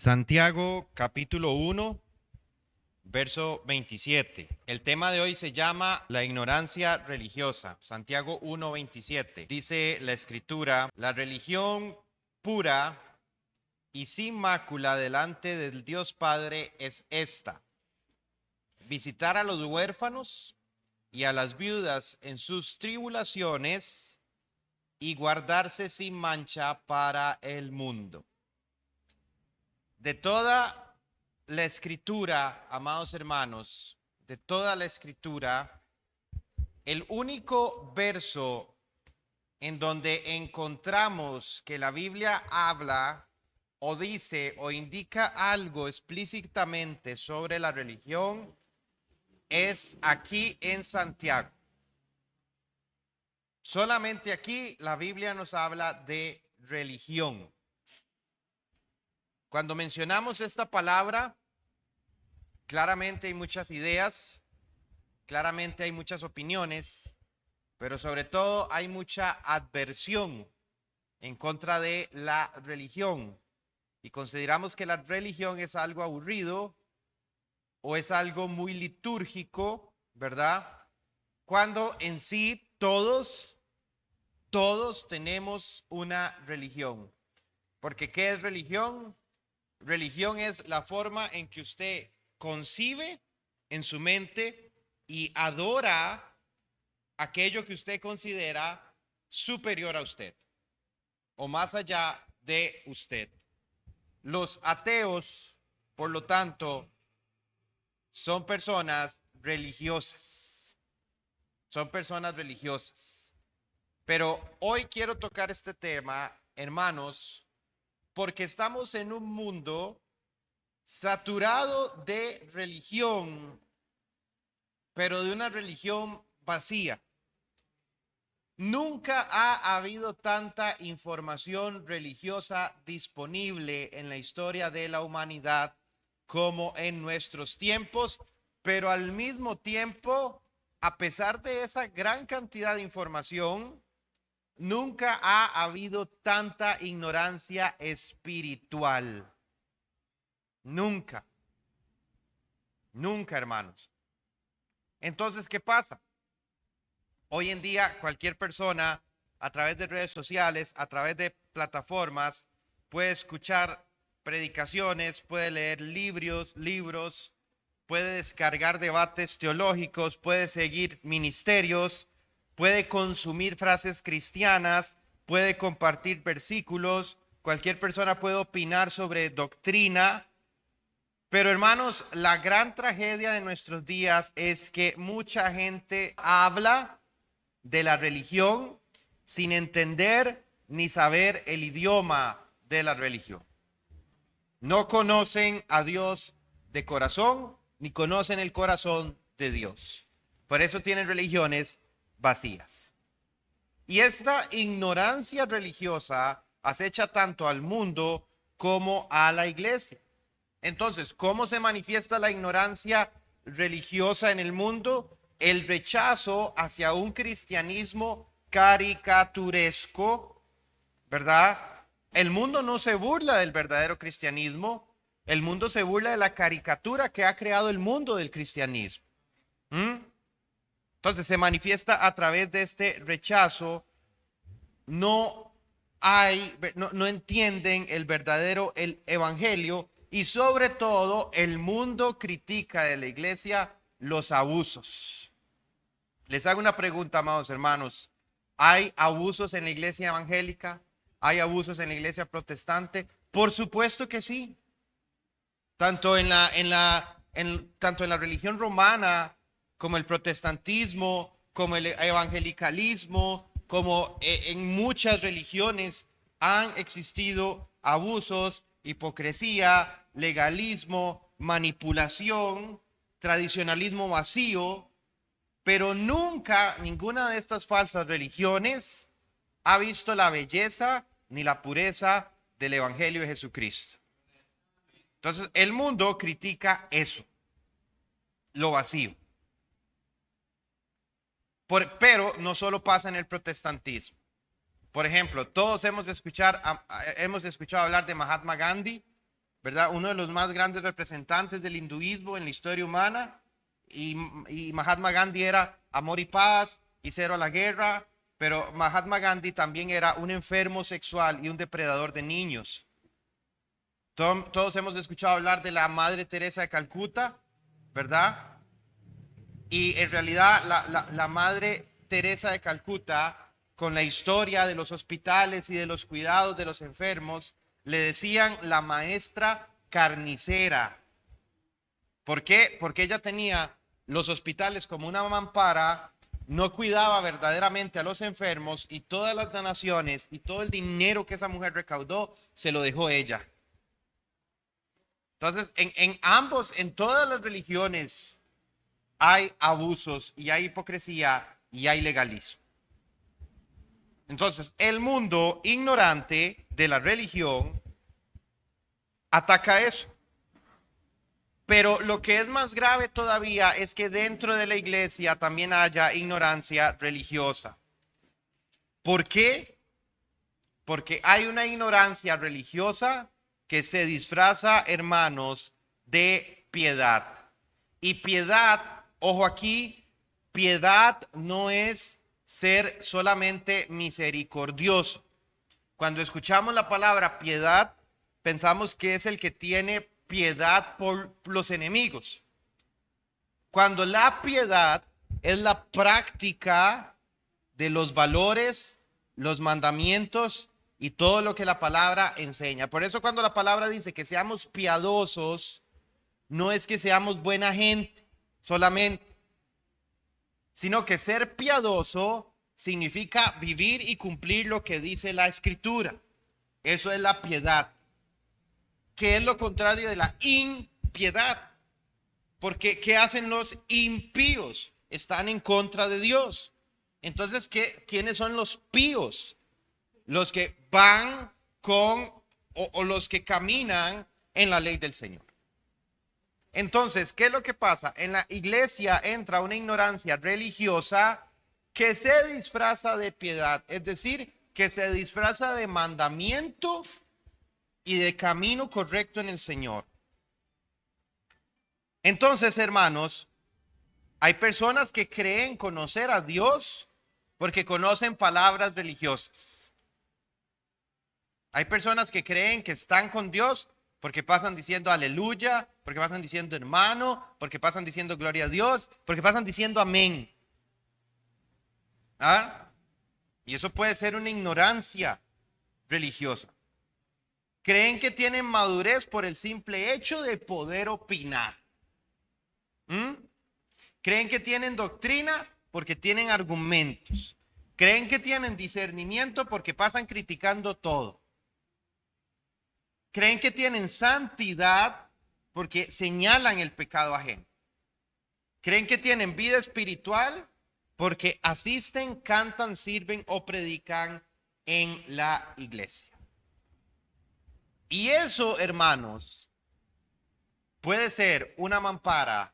Santiago capítulo 1, verso 27. El tema de hoy se llama la ignorancia religiosa. Santiago 1, 27. Dice la escritura: la religión pura y sin mácula delante del Dios Padre es esta: visitar a los huérfanos y a las viudas en sus tribulaciones y guardarse sin mancha para el mundo. De toda la escritura, amados hermanos, de toda la escritura, el único verso en donde encontramos que la Biblia habla o dice o indica algo explícitamente sobre la religión es aquí en Santiago. Solamente aquí la Biblia nos habla de religión. Cuando mencionamos esta palabra, claramente hay muchas ideas, claramente hay muchas opiniones, pero sobre todo hay mucha adversión en contra de la religión. Y consideramos que la religión es algo aburrido o es algo muy litúrgico, ¿verdad? Cuando en sí todos tenemos una religión. Porque ¿qué es religión? Religión es la forma en que usted concibe en su mente y adora aquello que usted considera superior a usted o más allá de usted. Los ateos, por lo tanto, son personas religiosas. Son personas religiosas. Pero hoy quiero tocar este tema, hermanos, porque estamos en un mundo saturado de religión, pero de una religión vacía. Nunca ha habido tanta información religiosa disponible en la historia de la humanidad como en nuestros tiempos, pero al mismo tiempo, a pesar de esa gran cantidad de información, nunca ha habido tanta ignorancia espiritual. Nunca. Nunca, hermanos. Entonces, ¿qué pasa? Hoy en día cualquier persona a través de redes sociales, a través de plataformas, puede escuchar predicaciones, puede leer libros, puede descargar debates teológicos, puede seguir ministerios, puede consumir frases cristianas, puede compartir versículos, cualquier persona puede opinar sobre doctrina. Pero hermanos, la gran tragedia de nuestros días es que mucha gente habla de la religión sin entender ni saber el idioma de la religión. No conocen a Dios de corazón, ni conocen el corazón de Dios. Por eso tienen religiones vacías. Y esta ignorancia religiosa acecha tanto al mundo como a la iglesia. Entonces, ¿cómo se manifiesta la ignorancia religiosa en el mundo? El rechazo hacia un cristianismo caricaturesco, ¿verdad? El mundo no se burla del verdadero cristianismo, el mundo se burla de la caricatura que ha creado el mundo del cristianismo. Entonces se manifiesta a través de este rechazo. No entienden el verdadero evangelio y sobre todo el mundo critica de la iglesia los abusos. Les hago una pregunta, amados hermanos. ¿Hay abusos en la iglesia evangélica? ¿Hay abusos en la iglesia protestante? Por supuesto que sí. Tanto en la religión romana como el protestantismo, como el evangelicalismo, como en muchas religiones han existido abusos, hipocresía, legalismo, manipulación, tradicionalismo vacío, pero nunca ninguna de estas falsas religiones ha visto la belleza ni la pureza del Evangelio de Jesucristo. Entonces, el mundo critica eso, lo vacío. Pero no solo pasa en el protestantismo. Por ejemplo, todos hemos escuchado hablar de Mahatma Gandhi, ¿verdad? Uno de los más grandes representantes del hinduismo en la historia humana. Y Mahatma Gandhi era amor y paz y cero a la guerra, pero Mahatma Gandhi también era un enfermo sexual y un depredador de niños. Todos hemos escuchado hablar de la Madre Teresa de Calcuta, ¿verdad? Y en realidad la Madre Teresa de Calcuta, con la historia de los hospitales y de los cuidados de los enfermos, le decían la maestra carnicera. ¿Por qué? Porque ella tenía los hospitales como una mampara, no cuidaba verdaderamente a los enfermos y todas las donaciones y todo el dinero que esa mujer recaudó se lo dejó ella. Entonces, en ambos, en todas las religiones, hay abusos y hay hipocresía y hay legalismo. Entonces, el mundo ignorante de la religión ataca eso. Pero lo que es más grave todavía es que dentro de la iglesia también haya ignorancia religiosa. ¿Por qué? Porque hay una ignorancia religiosa que se disfraza, hermanos, de piedad. Y piedad, ojo aquí, piedad no es ser solamente misericordioso. Cuando escuchamos la palabra piedad, pensamos que es el que tiene piedad por los enemigos. Cuando la piedad es la práctica de los valores, los mandamientos y todo lo que la palabra enseña. Por eso cuando la palabra dice que seamos piadosos, no es que seamos buena gente solamente, sino que ser piadoso significa vivir y cumplir lo que dice la Escritura. Eso es la piedad, que es lo contrario de la impiedad. Porque ¿qué hacen los impíos? Están en contra de Dios. Entonces, ¿quiénes son los píos? Los que van con o los que caminan en la ley del Señor. Entonces, ¿qué es lo que pasa? En la iglesia entra una ignorancia religiosa que se disfraza de piedad, es decir, que se disfraza de mandamiento y de camino correcto en el Señor. Entonces, hermanos, hay personas que creen conocer a Dios porque conocen palabras religiosas. Hay personas que creen que están con Dios porque pasan diciendo aleluya, porque pasan diciendo hermano, porque pasan diciendo gloria a Dios, porque pasan diciendo amén. ¿Ah? Y eso puede ser una ignorancia religiosa. Creen que tienen madurez por el simple hecho de poder opinar. Creen que tienen doctrina porque tienen argumentos. Creen que tienen discernimiento porque pasan criticando todo. Creen que tienen santidad porque señalan el pecado ajeno. Creen que tienen vida espiritual porque asisten, cantan, sirven o predican en la iglesia. Y eso, hermanos, puede ser una mampara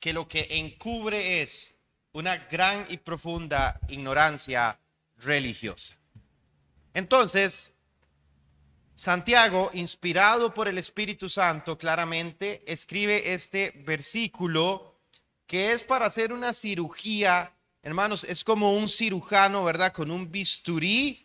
que lo que encubre es una gran y profunda ignorancia religiosa. Entonces, Santiago, inspirado por el Espíritu Santo, claramente escribe este versículo que es para hacer una cirugía. Hermanos, es como un cirujano, ¿verdad? Con un bisturí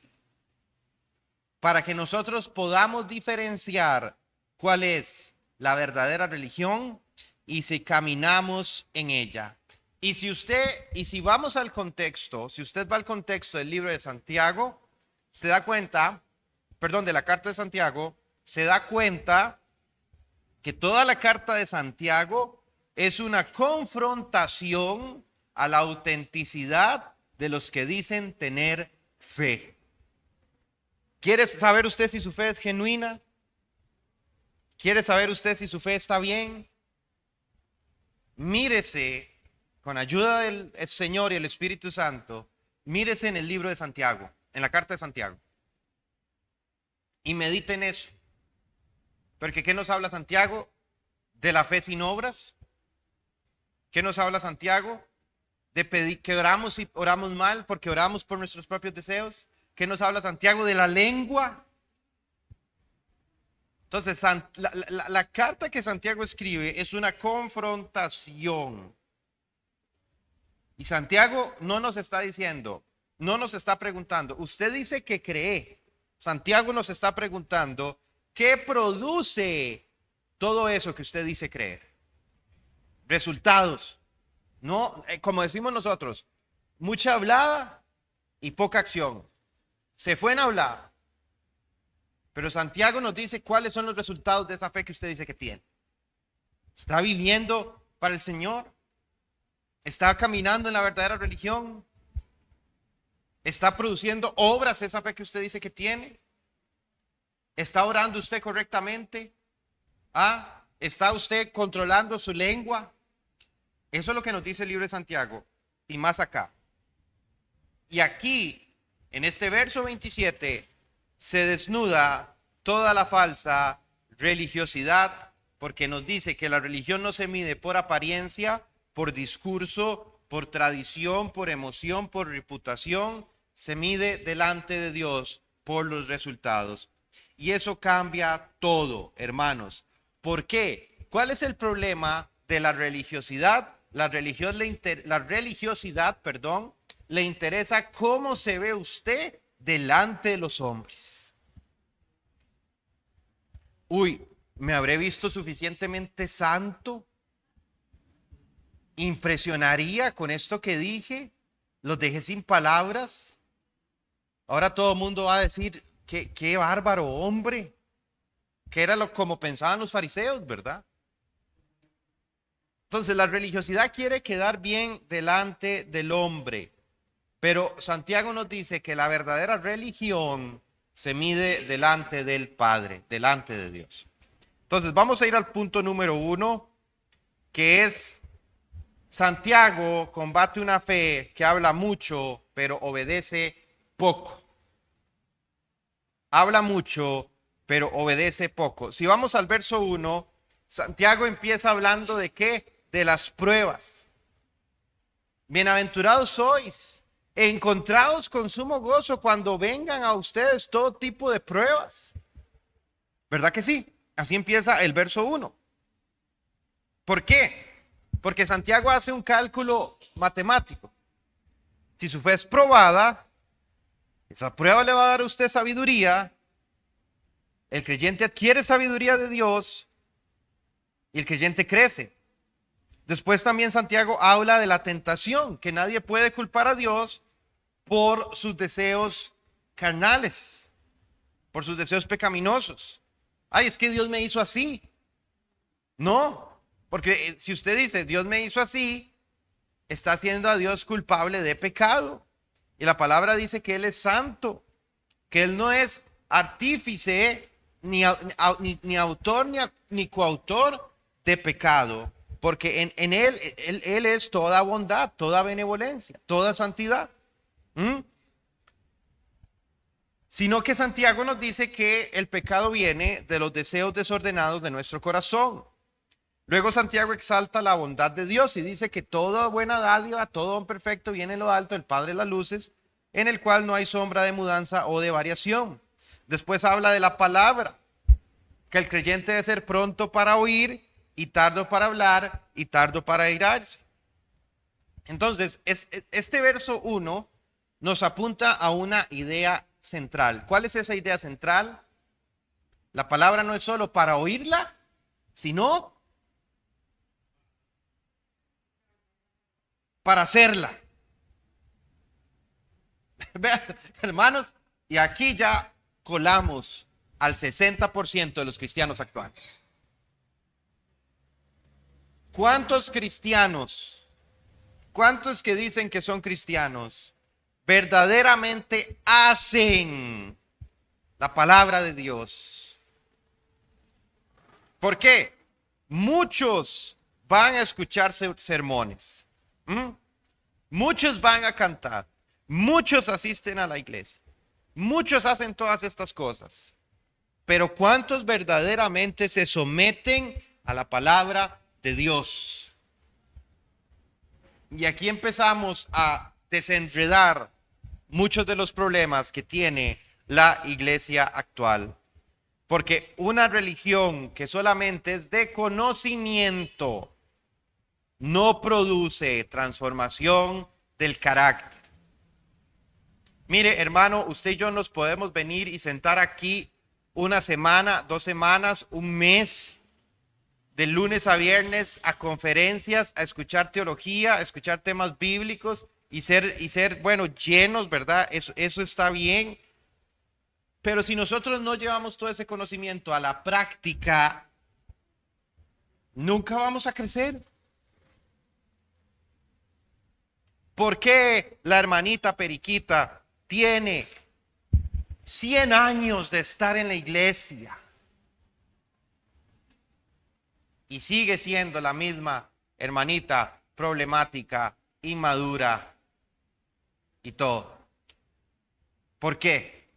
para que nosotros podamos diferenciar cuál es la verdadera religión y si caminamos en ella. Y si vamos al contexto, si usted va al contexto del libro de Santiago, se da cuenta, de la carta de Santiago, se da cuenta que toda la carta de Santiago es una confrontación a la autenticidad de los que dicen tener fe. ¿Quiere saber usted si su fe es genuina? ¿Quiere saber usted si su fe está bien? Mírese, con ayuda del Señor y el Espíritu Santo, mírese en el libro de Santiago, en la carta de Santiago. Y medite en eso. Porque ¿qué nos habla Santiago? De la fe sin obras. ¿Qué nos habla Santiago? De pedir que oramos y oramos mal porque oramos por nuestros propios deseos. ¿Qué nos habla Santiago? De la lengua. Entonces, la carta que Santiago escribe es una confrontación. Y Santiago no nos está diciendo, no nos está preguntando, usted dice que cree. Santiago nos está preguntando, ¿qué produce todo eso que usted dice creer? Resultados. No, como decimos nosotros, mucha hablada y poca acción. Se fue en hablar. Pero Santiago nos dice cuáles son los resultados de esa fe que usted dice que tiene. ¿Está viviendo para el Señor? ¿Está caminando en la verdadera religión? ¿Está produciendo obras esa fe que usted dice que tiene? ¿Está orando usted correctamente? ¿Está usted controlando su lengua? Eso es lo que nos dice el libro de Santiago. Y más acá. Y aquí, en este verso 27, se desnuda toda la falsa religiosidad, porque nos dice que la religión no se mide por apariencia, por discurso, por tradición, por emoción, por reputación, se mide delante de Dios por los resultados. Y eso cambia todo, hermanos. ¿Por qué? ¿Cuál es el problema de la religiosidad? La religiosidad, le interesa cómo se ve usted delante de los hombres. ¿Me habré visto suficientemente santo? ¿Impresionaría con esto que dije? ¿Los dejé sin palabras? Ahora todo el mundo va a decir, qué bárbaro hombre. Que era como pensaban los fariseos, ¿verdad? Entonces la religiosidad quiere quedar bien delante del hombre. Pero Santiago nos dice que la verdadera religión se mide delante del Padre, delante de Dios. Entonces vamos a ir al punto número 1, que es Santiago combate una fe que habla mucho, pero obedece poco. Habla mucho, pero obedece poco. Si vamos al verso 1, Santiago empieza hablando de ¿qué? De las pruebas. Bienaventurados sois, encontraos con sumo gozo cuando vengan a ustedes todo tipo de pruebas. ¿Verdad que sí? Así empieza el verso 1. ¿Por qué? Porque Santiago hace un cálculo matemático. Si su fe es probada, esa prueba le va a dar a usted sabiduría. El creyente adquiere sabiduría de Dios y el creyente crece. Después también Santiago habla de la tentación, que nadie puede culpar a Dios por sus deseos carnales, por sus deseos pecaminosos. Es que Dios me hizo así. No, porque si usted dice Dios me hizo así, está haciendo a Dios culpable de pecado. Y la palabra dice que Él es santo, que Él no es artífice, ni autor, ni coautor de pecado. Porque en él es toda bondad, toda benevolencia, toda santidad. Sino que Santiago nos dice que el pecado viene de los deseos desordenados de nuestro corazón. Luego Santiago exalta la bondad de Dios y dice que toda buena dádiva, todo don perfecto viene en lo alto, el Padre de las luces, en el cual no hay sombra de mudanza o de variación. Después habla de la palabra, que el creyente debe ser pronto para oír y tardo para hablar y tardo para airarse. Entonces, este verso 1 nos apunta a una idea central. ¿Cuál es esa idea central? La palabra no es solo para oírla, sino para hacerla. Vean, hermanos, y aquí ya colamos al 60% de los cristianos actuales. ¿Cuántos cristianos, cuántos que dicen que son cristianos, verdaderamente hacen la palabra de Dios? ¿Por qué? Muchos van a escuchar sermones, muchos van a cantar, muchos asisten a la iglesia, muchos hacen todas estas cosas, pero ¿cuántos verdaderamente se someten a la palabra de Dios? Y aquí empezamos a desenredar muchos de los problemas que tiene la iglesia actual. Porque una religión que solamente es de conocimiento no produce transformación del carácter. Mire, hermano, usted y yo nos podemos venir y sentar aquí una semana, 2 semanas, un mes, de lunes a viernes a conferencias, a escuchar teología, a escuchar temas bíblicos y ser bueno, llenos, ¿verdad? Eso está bien. Pero si nosotros no llevamos todo ese conocimiento a la práctica, nunca vamos a crecer. ¿Por qué la hermanita Periquita tiene 100 años de estar en la iglesia y sigue siendo la misma hermanita problemática, inmadura y todo? ¿Por qué?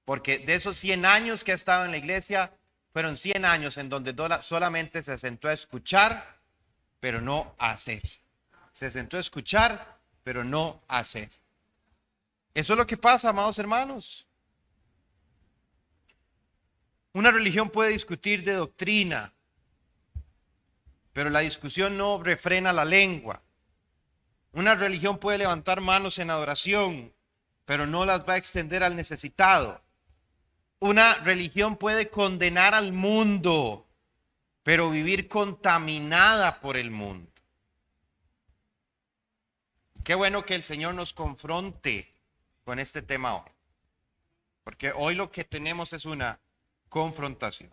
Porque de esos 100 años que ha estado en la iglesia, fueron 100 años en donde solamente se sentó a escuchar, pero no a hacer. Se sentó a escuchar, pero no a hacer. Eso es lo que pasa, amados hermanos. Una religión puede discutir de doctrina, pero la discusión no refrena la lengua. Una religión puede levantar manos en adoración, pero no las va a extender al necesitado. Una religión puede condenar al mundo, pero vivir contaminada por el mundo. Qué bueno que el Señor nos confronte con este tema hoy, porque hoy lo que tenemos es una confrontación.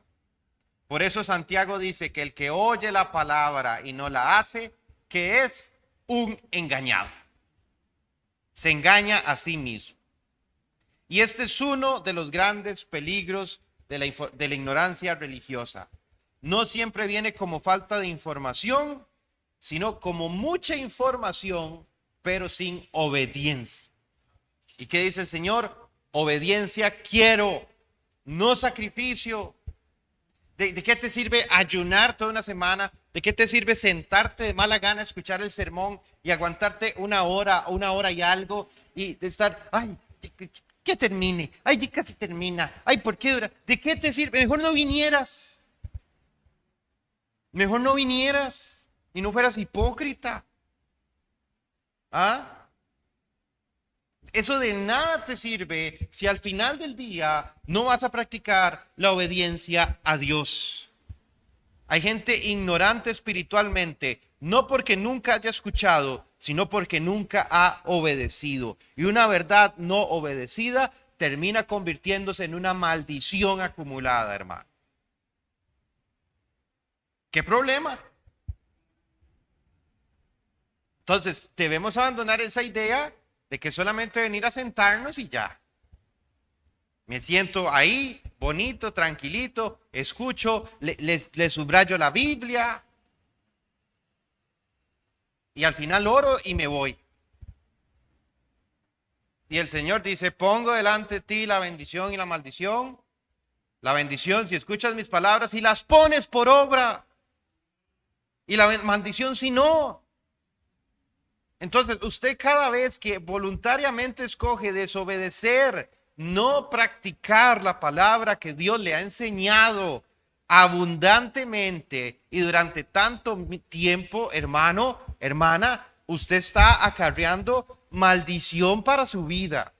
Por eso Santiago dice que el que oye la palabra y no la hace, que es un engañado. Se engaña a sí mismo. Y este es uno de los grandes peligros de la ignorancia religiosa. No siempre viene como falta de información, sino como mucha información, pero sin obediencia. ¿Y qué dice el Señor? Obediencia quiero, no sacrificio. ¿De qué te sirve ayunar toda una semana? ¿De qué te sirve sentarte de mala gana a escuchar el sermón y aguantarte una hora y algo y de estar, ay, que termine, ay, ya casi termina, ay, ¿por qué dura? ¿De qué te sirve? Mejor no vinieras. Mejor no vinieras y no fueras hipócrita. ¿Ah? Eso de nada te sirve si al final del día no vas a practicar la obediencia a Dios. Hay gente ignorante espiritualmente, no porque nunca haya escuchado, sino porque nunca ha obedecido. Y una verdad no obedecida termina convirtiéndose en una maldición acumulada, hermano. ¿Qué problema? Entonces, debemos abandonar esa idea de que solamente venir a sentarnos y ya. Me siento ahí, bonito, tranquilito, escucho, le subrayo la Biblia y al final oro y me voy. Y el Señor dice, pongo delante de ti la bendición y la maldición. La bendición si escuchas mis palabras y las pones por obra. Y la maldición si no. Entonces, usted cada vez que voluntariamente escoge desobedecer, no practicar la palabra que Dios le ha enseñado abundantemente y durante tanto tiempo, hermano, hermana, usted está acarreando maldición para su vida.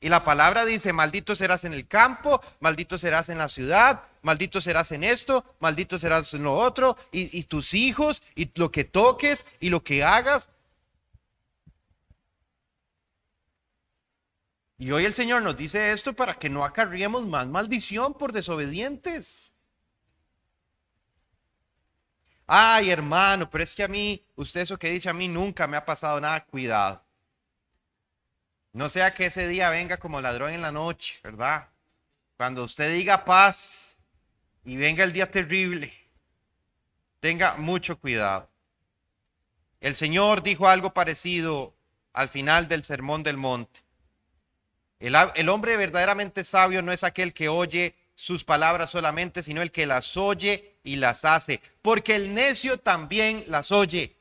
Y la palabra dice, maldito serás en el campo, maldito serás en la ciudad, maldito serás en esto, maldito serás en lo otro, y tus hijos, y lo que toques, y lo que hagas. Y hoy el Señor nos dice esto para que no acarriemos más maldición por desobedientes. Ay, hermano, pero es que a mí, usted eso que dice a mí nunca me ha pasado nada, cuidado. No sea que ese día venga como ladrón en la noche, ¿verdad? Cuando usted diga paz y venga el día terrible, tenga mucho cuidado. El Señor dijo algo parecido al final del Sermón del Monte. El hombre verdaderamente sabio no es aquel que oye sus palabras solamente, sino el que las oye y las hace. Porque el necio también las oye.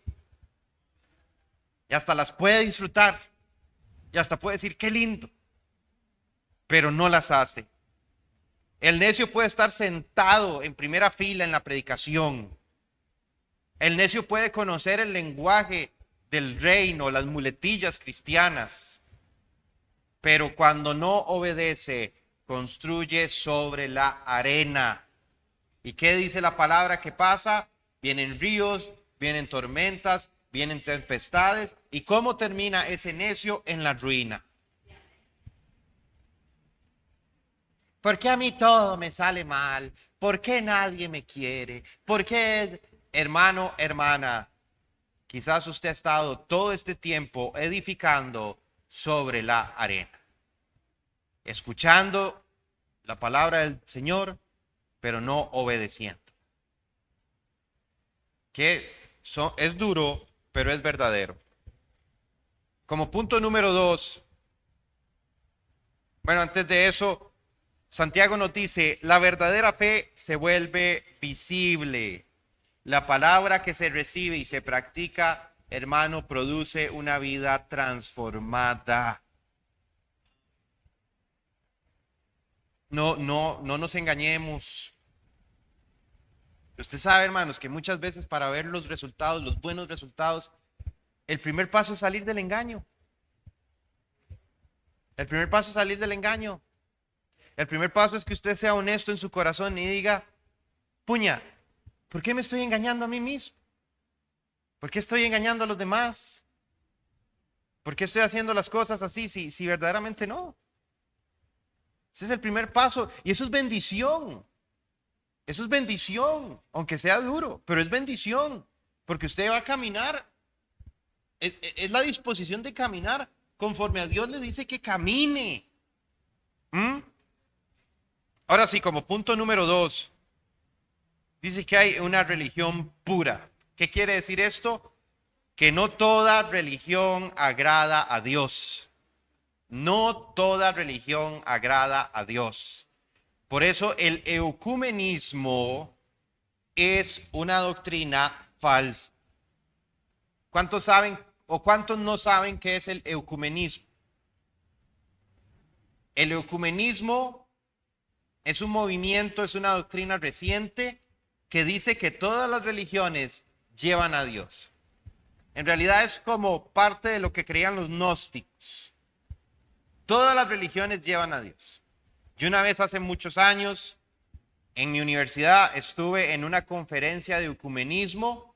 Y hasta las puede disfrutar. Y hasta puede decir, qué lindo. Pero no las hace. El necio puede estar sentado en primera fila en la predicación. El necio puede conocer el lenguaje del reino, las muletillas cristianas. Pero cuando no obedece, construye sobre la arena. ¿Y qué dice la palabra que pasa? Vienen ríos, vienen tormentas, vienen tempestades. ¿Y cómo termina ese necio? En la ruina. ¿Por qué a mí todo me sale mal? ¿Por qué nadie me quiere? ¿Por qué, hermano, hermana? Quizás usted ha estado todo este tiempo edificando sobre la arena, escuchando la palabra del Señor, pero no obedeciendo. Es duro, pero es verdadero. Como punto número 2, bueno, antes de eso, Santiago nos dice, la verdadera fe se vuelve visible. La palabra que se recibe y se practica, hermano, produce una vida transformada. No nos engañemos. Usted sabe, hermanos, que muchas veces para ver los resultados, los buenos resultados, el primer paso es salir del engaño. El primer paso es salir del engaño. El primer paso es que usted sea honesto en su corazón y diga, puña, ¿por qué me estoy engañando a mí mismo? ¿Por qué estoy engañando a los demás? ¿Por qué estoy haciendo las cosas así si verdaderamente no? Ese es el primer paso y eso es bendición. Eso es bendición, aunque sea duro, pero es bendición, porque usted va a caminar, es la disposición de caminar conforme a Dios le dice que camine. Ahora sí, como punto número 2, dice que hay una religión pura. ¿Qué quiere decir esto? Que no toda religión agrada a Dios. No toda religión agrada a Dios. Por eso el ecumenismo es una doctrina falsa. ¿Cuántos saben o cuántos no saben qué es el ecumenismo? El ecumenismo es un movimiento, es una doctrina reciente que dice que todas las religiones llevan a Dios. En realidad es como parte de lo que creían los gnósticos. Todas las religiones llevan a Dios. Yo una vez hace muchos años en mi universidad estuve en una conferencia de ecumenismo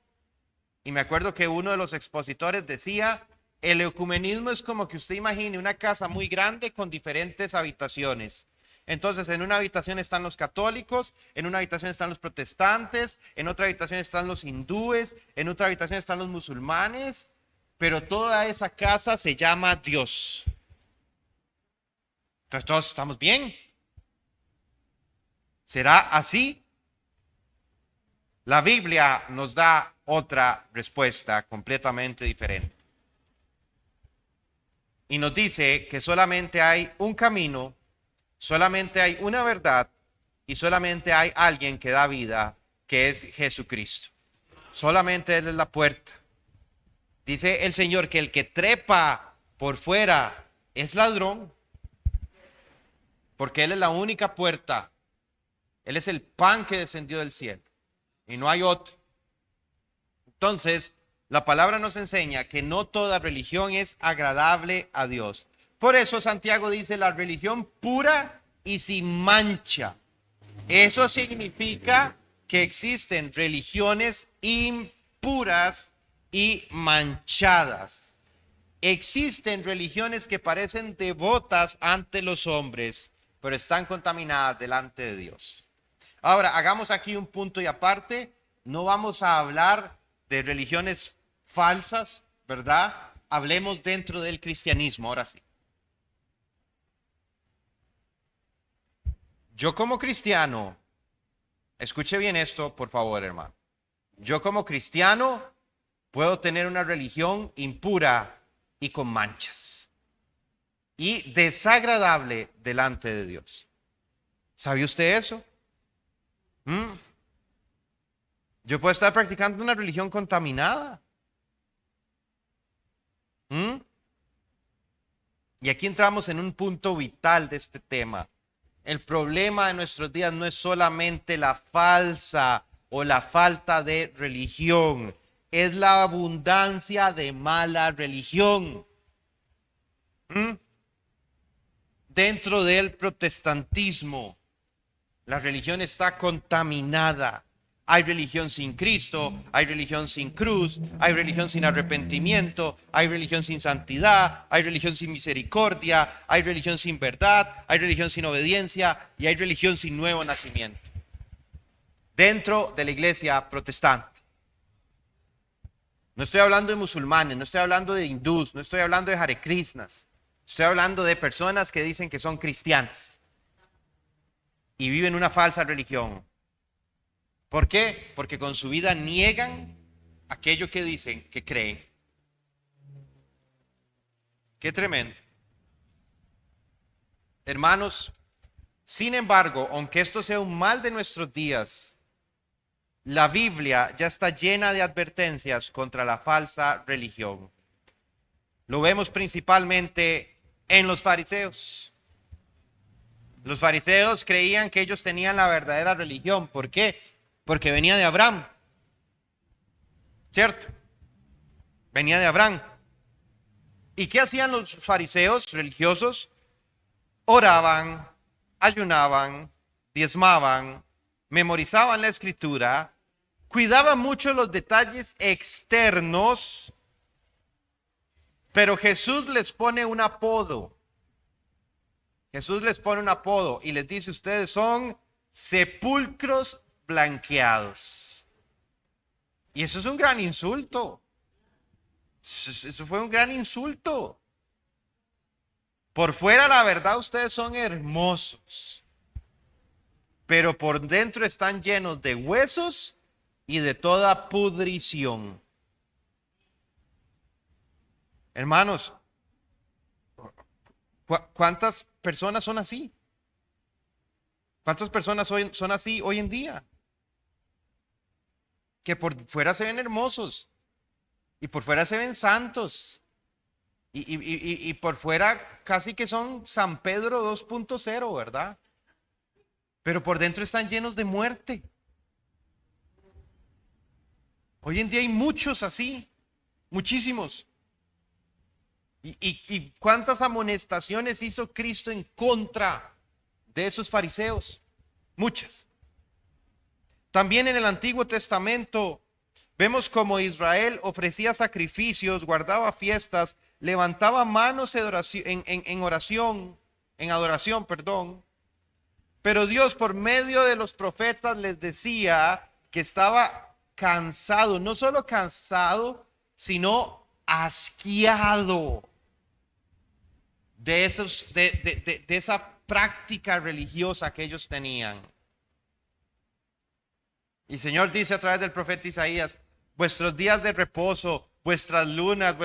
y me acuerdo que uno de los expositores decía, el ecumenismo es como que usted imagine una casa muy grande con diferentes habitaciones. Entonces en una habitación están los católicos, en una habitación están los protestantes, en otra habitación están los hindúes, en otra habitación están los musulmanes, pero toda esa casa se llama Dios. Entonces todos estamos bien. ¿Será así? La Biblia nos da otra respuesta completamente diferente. Y nos dice que solamente hay un camino, solamente hay una verdad y solamente hay alguien que da vida, que es Jesucristo. Solamente Él es la puerta. Dice el Señor que el que trepa por fuera es ladrón, porque Él es la única puerta. Él es el pan que descendió del cielo y no hay otro. Entonces, la palabra nos enseña que no toda religión es agradable a Dios. Por eso Santiago dice la religión pura y sin mancha. Eso significa que existen religiones impuras y manchadas. Existen religiones que parecen devotas ante los hombres, pero están contaminadas delante de Dios. Ahora, hagamos aquí un punto y aparte. No vamos a hablar de religiones falsas, ¿verdad? Hablemos dentro del cristianismo, ahora sí. Yo como cristiano, escuche bien esto, por favor, hermano. Yo como cristiano puedo tener una religión impura y con manchas y desagradable delante de Dios. ¿Sabe usted eso? Yo puedo estar practicando una religión contaminada. Y aquí entramos en un punto vital de este tema. El problema de nuestros días no es solamente la falsa o la falta de religión, es la abundancia de mala religión. Dentro del protestantismo, la religión está contaminada. Hay religión sin Cristo, hay religión sin cruz, hay religión sin arrepentimiento, hay religión sin santidad, hay religión sin misericordia, hay religión sin verdad, hay religión sin obediencia y hay religión sin nuevo nacimiento. Dentro de la iglesia protestante. No estoy hablando de musulmanes, no estoy hablando de hindús, no estoy hablando de Hare Krishnas. Estoy hablando de personas que dicen que son cristianas y viven una falsa religión. ¿Por qué? Porque con su vida niegan aquello que dicen que creen. Qué tremendo. Hermanos, sin embargo, aunque esto sea un mal de nuestros días, la Biblia ya está llena de advertencias contra la falsa religión. Lo vemos principalmente en los fariseos. Los fariseos creían que ellos tenían la verdadera religión. ¿Por qué? Porque venía de Abraham. ¿Cierto? Venía de Abraham. ¿Y qué hacían los fariseos religiosos? Oraban, ayunaban, diezmaban, memorizaban la escritura, cuidaban mucho los detalles externos, pero Jesús les pone un apodo. Jesús les pone un apodo y les dice: ustedes son sepulcros blanqueados. Y eso es un gran insulto. Eso fue un gran insulto. Por fuera, la verdad, ustedes son hermosos, pero por dentro están llenos de huesos y de toda pudrición. Hermanos, ¿cuántas personas son así? ¿Cuántas personas son así hoy en día? Que por fuera se ven hermosos y por fuera se ven santos y por fuera casi que son San Pedro 2.0, ¿verdad? Pero por dentro están llenos de muerte. Hoy en día hay muchos así, muchísimos. ¿Y cuántas amonestaciones hizo Cristo en contra de esos fariseos? Muchas. También en el Antiguo Testamento vemos como Israel ofrecía sacrificios, guardaba fiestas, levantaba manos en adoración, pero Dios por medio de los profetas les decía que estaba cansado, no solo cansado, sino asqueado de esa práctica religiosa que ellos tenían. Y el Señor dice a través del profeta Isaías: vuestros días de reposo, vuestras lunas,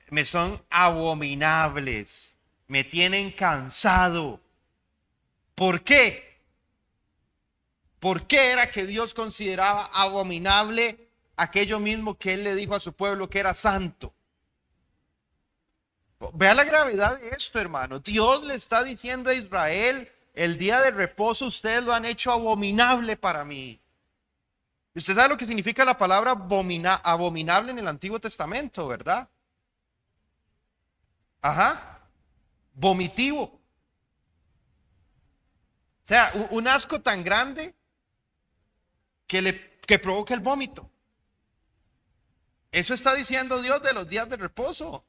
me son abominables, me tienen cansado. ¿Por qué? ¿Por qué era que Dios consideraba abominable aquello mismo que Él le dijo a su pueblo que era santo? Vea la gravedad de esto, hermano. Dios le está diciendo a Israel: el día de reposo ustedes lo han hecho abominable para mí. Y usted sabe lo que significa la palabra abominable en el Antiguo Testamento, ¿verdad? Ajá. Vomitivo. O sea, un asco tan grande que provoca el vómito. Eso está diciendo Dios de los días de reposo.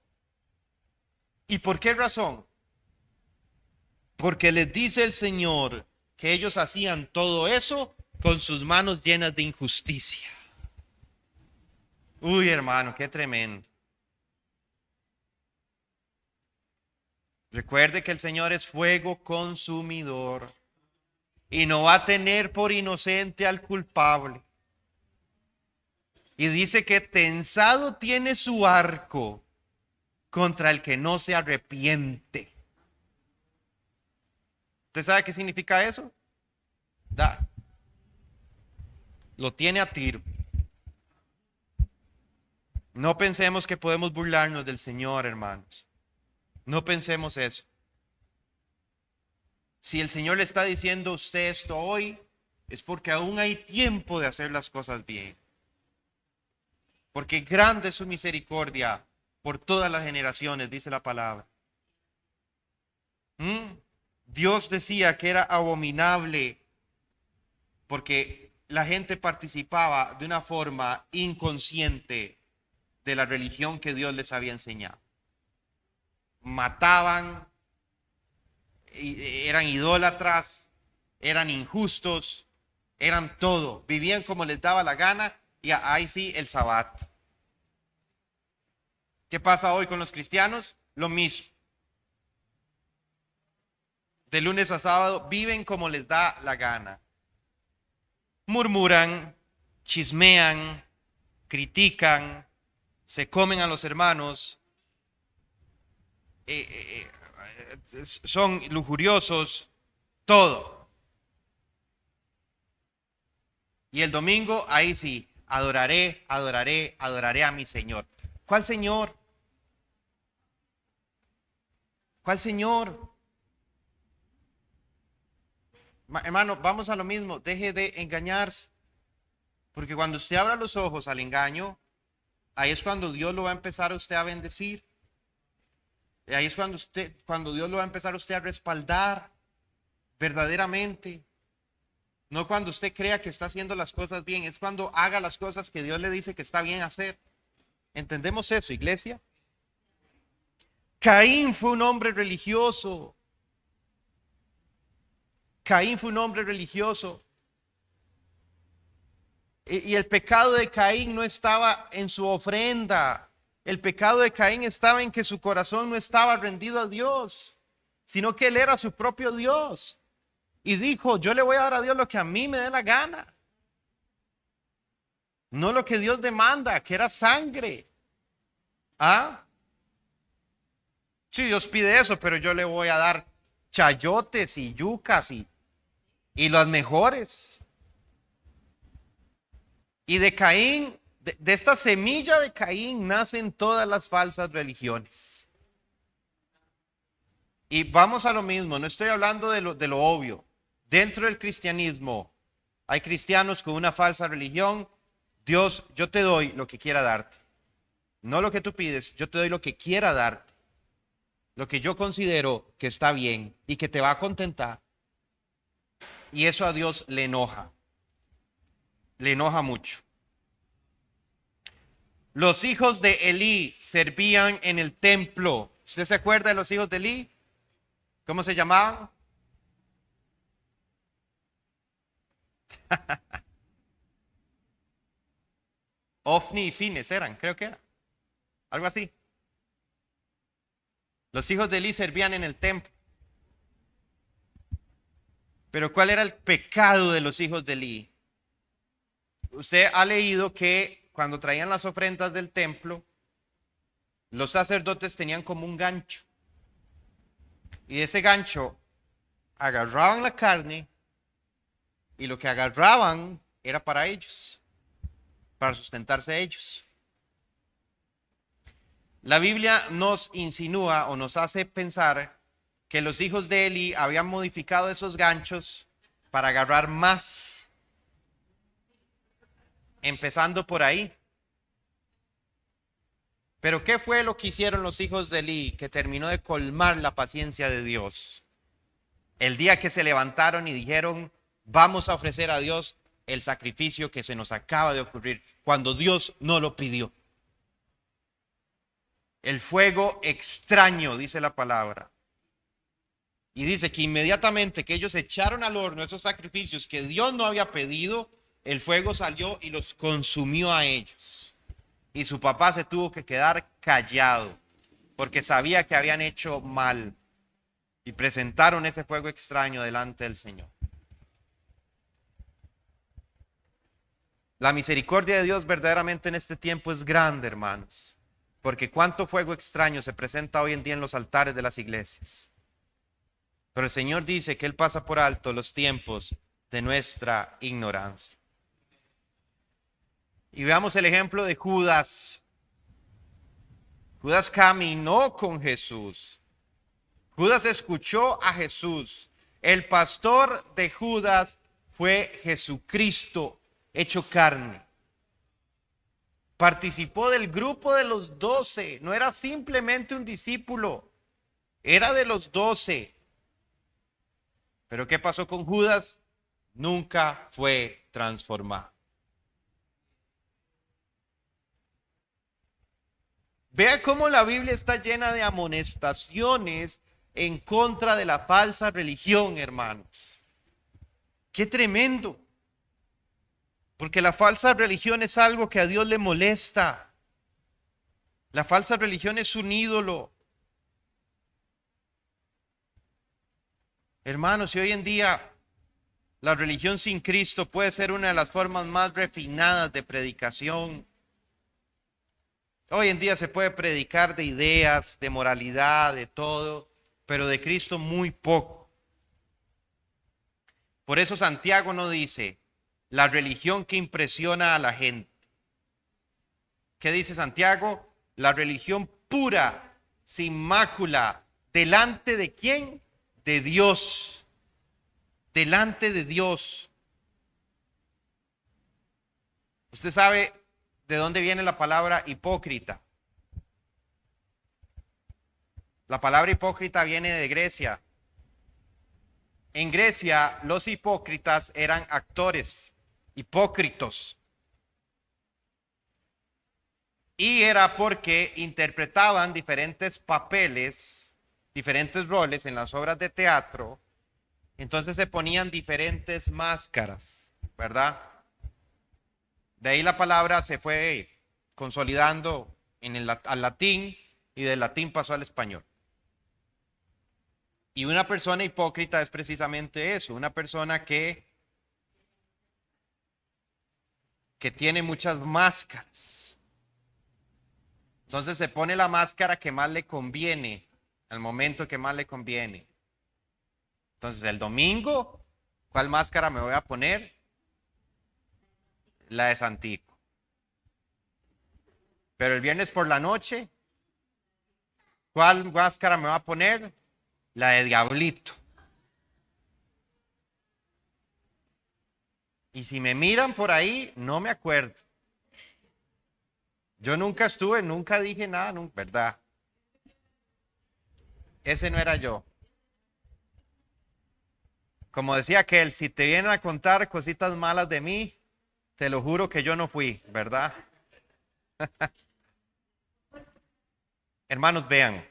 ¿Y por qué razón? Porque les dice el Señor que ellos hacían todo eso con sus manos llenas de injusticia. Uy, hermano, qué tremendo. Recuerde que el Señor es fuego consumidor y no va a tener por inocente al culpable. Y dice que tensado tiene su arco contra el que no se arrepiente. ¿Usted sabe qué significa eso? Lo tiene a tiro. No pensemos que podemos burlarnos del Señor, hermanos. No pensemos eso. Si el Señor le está diciendo a usted esto hoy, es porque aún hay tiempo de hacer las cosas bien. Porque grande es su misericordia por todas las generaciones, dice la palabra. Dios decía que era abominable porque la gente participaba de una forma inconsciente de la religión que Dios les había enseñado. Mataban, eran idólatras, eran injustos, eran todo, vivían como les daba la gana y ahí sí el sabbat. ¿Qué pasa hoy con los cristianos? Lo mismo. De lunes a sábado viven como les da la gana. Murmuran, chismean, critican, se comen a los hermanos, son lujuriosos, todo. Y el domingo, ahí sí, adoraré a mi Señor. ¿Cuál Señor? ¿Cuál Señor? Hermano, vamos a lo mismo, deje de engañarse. Porque cuando usted abra los ojos al engaño, ahí es cuando Dios lo va a empezar a usted a bendecir. Y ahí es cuando Dios lo va a empezar a usted a respaldar verdaderamente. No cuando usted crea que está haciendo las cosas bien, es cuando haga las cosas que Dios le dice que está bien hacer. ¿Entendemos eso, iglesia? Caín fue un hombre religioso. Caín fue un hombre religioso. Y el pecado de Caín no estaba en su ofrenda. El pecado de Caín estaba en que su corazón no estaba rendido a Dios, sino que él era su propio Dios. Y dijo, yo le voy a dar a Dios lo que a mí me dé la gana. No lo que Dios demanda, que era sangre. ¿Ah? Sí, Dios pide eso, pero yo le voy a dar chayotes y yucas y las mejores. Y de Caín, de esta semilla de Caín nacen todas las falsas religiones. Y vamos a lo mismo, no estoy hablando de lo obvio. Dentro del cristianismo hay cristianos con una falsa religión. Dios, yo te doy lo que quiera darte. No lo que tú pides, yo te doy lo que quiera darte. Lo que yo considero que está bien y que te va a contentar. Y eso a Dios le enoja. Le enoja mucho. Los hijos de Elí servían en el templo. ¿Usted se acuerda de los hijos de Elí? ¿Cómo se llamaban? Ofni y Fines eran, creo que era. Algo así. Los hijos de Elí servían en el templo. Pero ¿cuál era el pecado de los hijos de Elí? Usted ha leído que cuando traían las ofrendas del templo, los sacerdotes tenían como un gancho. Y de ese gancho agarraban la carne y lo que agarraban era para ellos, para sustentarse ellos. La Biblia nos insinúa o nos hace pensar que los hijos de Eli habían modificado esos ganchos para agarrar más, empezando por ahí. Pero ¿qué fue lo que hicieron los hijos de Eli que terminó de colmar la paciencia de Dios? El día que se levantaron y dijeron, vamos a ofrecer a Dios el sacrificio que se nos acaba de ocurrir, cuando Dios no lo pidió. El fuego extraño, dice la palabra. Y dice que inmediatamente que ellos echaron al horno esos sacrificios que Dios no había pedido, el fuego salió y los consumió a ellos. Y su papá se tuvo que quedar callado porque sabía que habían hecho mal y presentaron ese fuego extraño delante del Señor. La misericordia de Dios verdaderamente en este tiempo es grande, hermanos, porque cuánto fuego extraño se presenta hoy en día en los altares de las iglesias. Pero el Señor dice que Él pasa por alto los tiempos de nuestra ignorancia. Y veamos el ejemplo de Judas. Judas caminó con Jesús. Judas escuchó a Jesús. El pastor de Judas fue Jesucristo hecho carne. Participó del grupo de los 12. No era simplemente un discípulo. Era de los 12. Pero ¿qué pasó con Judas? Nunca fue transformado. Vea cómo la Biblia está llena de amonestaciones en contra de la falsa religión, hermanos. ¡Qué tremendo! Porque la falsa religión es algo que a Dios le molesta. La falsa religión es un ídolo. Hermanos, y hoy en día la religión sin Cristo puede ser una de las formas más refinadas de predicación. Hoy en día se puede predicar de ideas, de moralidad, de todo, pero de Cristo muy poco. Por eso Santiago no dice la religión que impresiona a la gente. ¿Qué dice Santiago? La religión pura, sin mácula, ¿delante de quién? De Dios. Delante de Dios. Usted sabe de dónde viene la palabra hipócrita. La palabra hipócrita viene de Grecia. En Grecia, los hipócritas eran actores, hipócritos. Y era porque interpretaban diferentes papeles, diferentes roles en las obras de teatro. Entonces se ponían diferentes máscaras, ¿verdad? De ahí la palabra se fue consolidando al latín y del latín pasó al español. Y una persona hipócrita es precisamente eso, una persona que tiene muchas máscaras. Entonces se pone la máscara que más le conviene, al momento que más le conviene. Entonces el domingo, ¿cuál máscara me voy a poner? La de Santico. Pero el viernes por la noche, ¿cuál máscara me voy a poner? La de Diablito. Y si me miran por ahí, no me acuerdo. Yo nunca estuve, nunca dije nada, ¿verdad? Ese no era yo. Como decía aquel, si te vienen a contar cositas malas de mí, te lo juro que yo no fui, ¿verdad? Hermanos, vean.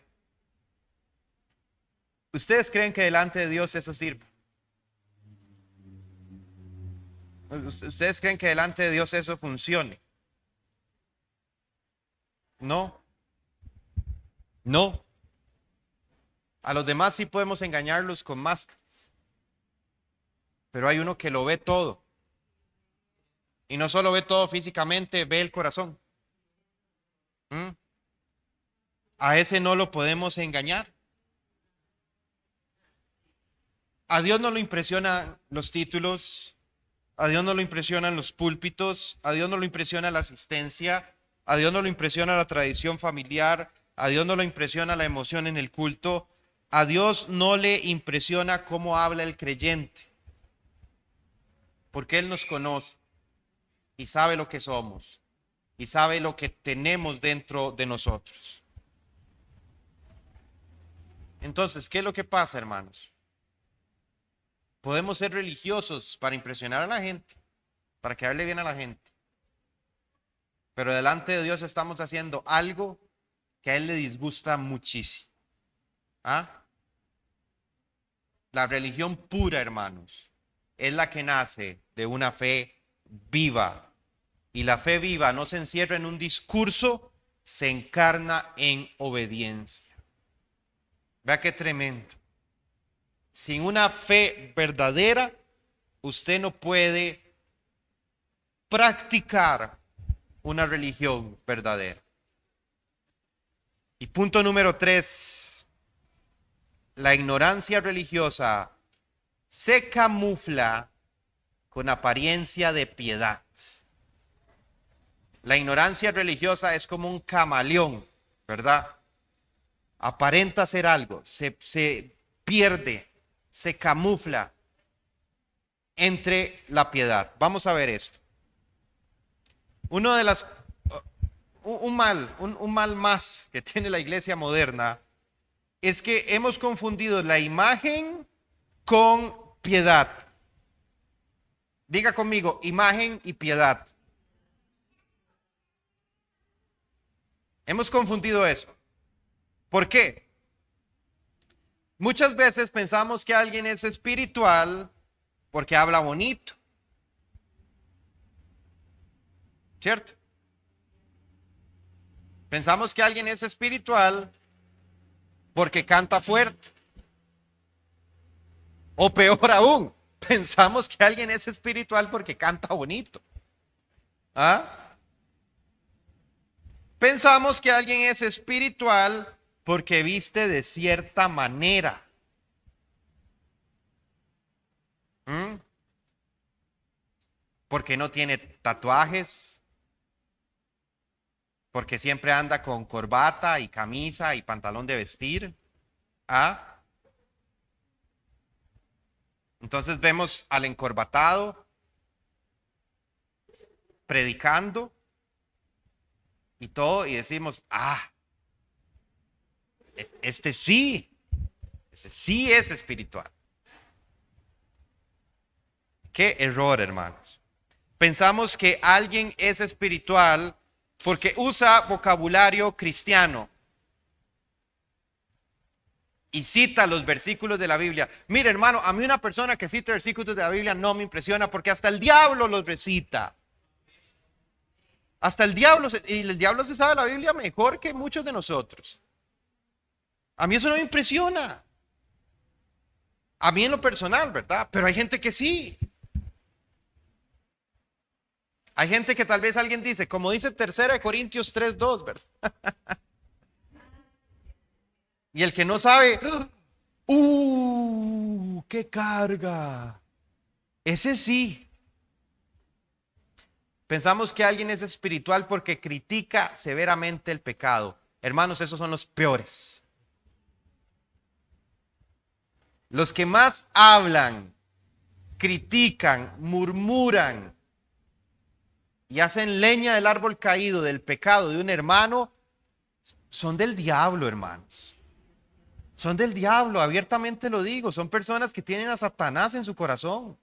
¿Ustedes creen que delante de Dios eso sirve? ¿Ustedes creen que delante de Dios eso funcione? No. No. A los demás sí podemos engañarlos con máscaras. Pero hay uno que lo ve todo. Y no solo ve todo físicamente, ve el corazón. A ese no lo podemos engañar. A Dios no lo impresionan los títulos, a Dios no lo impresionan los púlpitos, a Dios no lo impresiona la asistencia, a Dios no lo impresiona la tradición familiar, a Dios no lo impresiona la emoción en el culto, a Dios no le impresiona cómo habla el creyente, porque Él nos conoce y sabe lo que somos y sabe lo que tenemos dentro de nosotros. Entonces, ¿qué es lo que pasa, hermanos? Podemos ser religiosos para impresionar a la gente, para quedarle bien a la gente. Pero delante de Dios estamos haciendo algo que a Él le disgusta muchísimo. ¿Ah? La religión pura, hermanos, es la que nace de una fe viva. Y la fe viva no se encierra en un discurso, se encarna en obediencia. Vea qué tremendo. Sin una fe verdadera, usted no puede practicar una religión verdadera. Y punto número 3, la ignorancia religiosa se camufla con apariencia de piedad. La ignorancia religiosa es como un camaleón, ¿verdad? Aparenta ser algo, se pierde se camufla entre la piedad. Vamos a ver esto. Uno de las un mal más que tiene la iglesia moderna es que hemos confundido la imagen con piedad. Diga conmigo, imagen y piedad. Hemos confundido eso. ¿Por qué? Muchas veces pensamos que alguien es espiritual porque habla bonito. ¿Cierto? Pensamos que alguien es espiritual porque canta fuerte. O peor aún, pensamos que alguien es espiritual porque canta bonito. ¿Ah? Pensamos que alguien es espiritual porque viste de cierta manera. Porque no tiene tatuajes, porque siempre anda con corbata y camisa y pantalón de vestir. ¿Ah? Entonces vemos al encorbatado predicando y todo y decimos, este sí es espiritual. Qué error, hermanos. Pensamos que alguien es espiritual porque usa vocabulario cristiano y cita los versículos de la Biblia. Mire, hermano, a mí una persona que cita versículos de la Biblia no me impresiona porque hasta el diablo los recita. Hasta el diablo, y el diablo se sabe la Biblia mejor que muchos de nosotros. A mí eso no me impresiona. A mí en lo personal, ¿verdad? Pero hay gente que sí. Hay gente que tal vez alguien dice, como dice 2 Corintios 3:2, ¿verdad? Y el que no sabe, ¡qué carga! Ese sí. Pensamos que alguien es espiritual porque critica severamente el pecado. Hermanos, esos son los peores. Los que más hablan, critican, murmuran y hacen leña del árbol caído del pecado de un hermano, son del diablo, hermanos. Son del diablo, abiertamente lo digo. Son personas que tienen a Satanás en su corazón.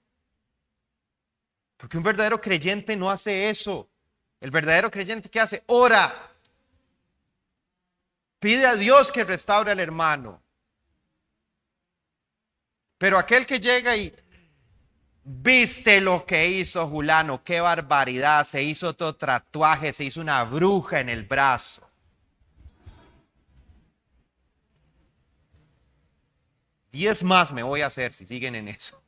Porque un verdadero creyente no hace eso. El verdadero creyente, ¿qué hace? Ora. Pide a Dios que restaure al hermano. Pero aquel que llega y viste lo que hizo Julano, qué barbaridad, se hizo otro tatuaje, se hizo una bruja en el brazo. Diez más me voy a hacer si siguen en eso.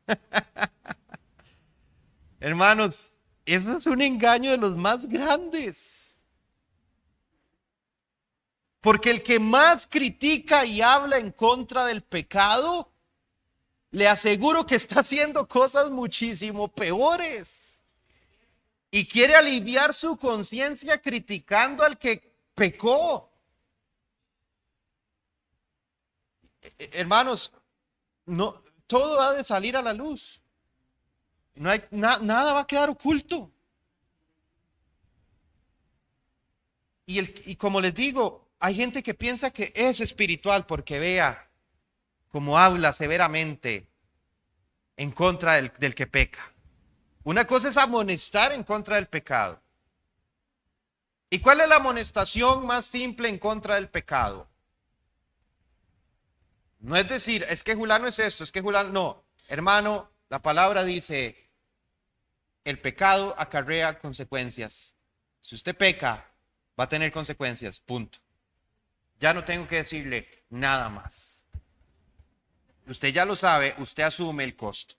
Hermanos, eso es un engaño de los más grandes. Porque el que más critica y habla en contra del pecado, le aseguro que está haciendo cosas muchísimo peores. Y quiere aliviar su conciencia criticando al que pecó. Hermanos, no, todo ha de salir a la luz. No hay, nada va a quedar oculto. Y como les digo, hay gente que piensa que es espiritual porque vea cómo habla severamente en contra del que peca. Una cosa es amonestar en contra del pecado. ¿Y cuál es la amonestación más simple en contra del pecado? No es decir, es que Julano es esto, es que Julano, no. Hermano, la palabra dice, el pecado acarrea consecuencias. Si usted peca, va a tener consecuencias, punto. Ya no tengo que decirle nada más. Usted ya lo sabe, usted asume el costo.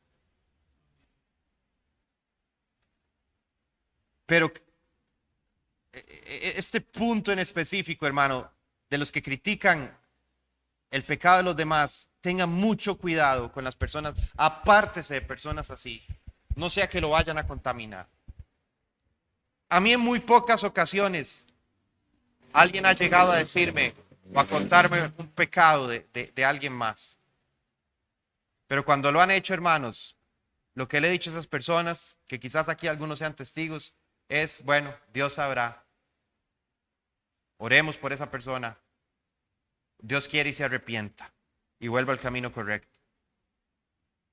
Pero este punto en específico, hermano, de los que critican el pecado de los demás, tengan mucho cuidado con las personas, apártese de personas así, no sea que lo vayan a contaminar. A mí en muy pocas ocasiones alguien ha llegado a decirme o a contarme un pecado de alguien más. Pero cuando lo han hecho, hermanos, lo que le he dicho a esas personas, que quizás aquí algunos sean testigos, es, bueno, Dios sabrá. Oremos por esa persona. Dios quiere y se arrepienta y vuelva al camino correcto.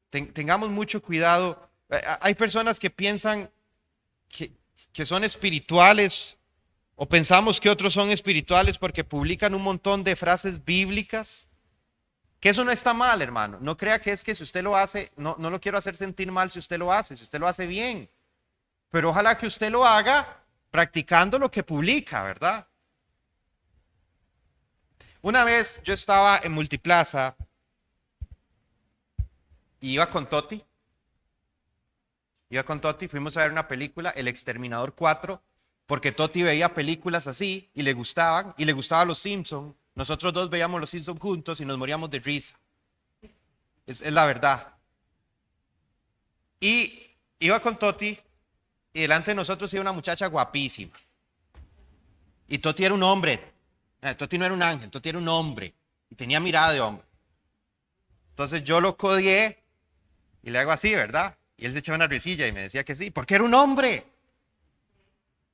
Tengamos mucho cuidado. Hay personas que piensan que son espirituales, o pensamos que otros son espirituales porque publican un montón de frases bíblicas. Que eso no está mal, hermano. No crea que es que si usted lo hace, no lo quiero hacer sentir mal si usted lo hace, si usted lo hace bien. Pero ojalá que usted lo haga practicando lo que publica, ¿verdad? Una vez yo estaba en Multiplaza y iba con Toti. Fuimos a ver una película, El Exterminador 4, porque Toti veía películas así y le gustaban Los Simpsons. Nosotros dos veíamos Los Simpsons juntos y nos moríamos de risa. Es la verdad. Y iba con Toti y delante de nosotros iba una muchacha guapísima. Y Toti era un hombre. Toti no era un ángel, Toti era un hombre. Y tenía mirada de hombre. Entonces yo lo codié y le hago así, ¿verdad? Y él se echaba una risilla y me decía que sí, porque era un hombre.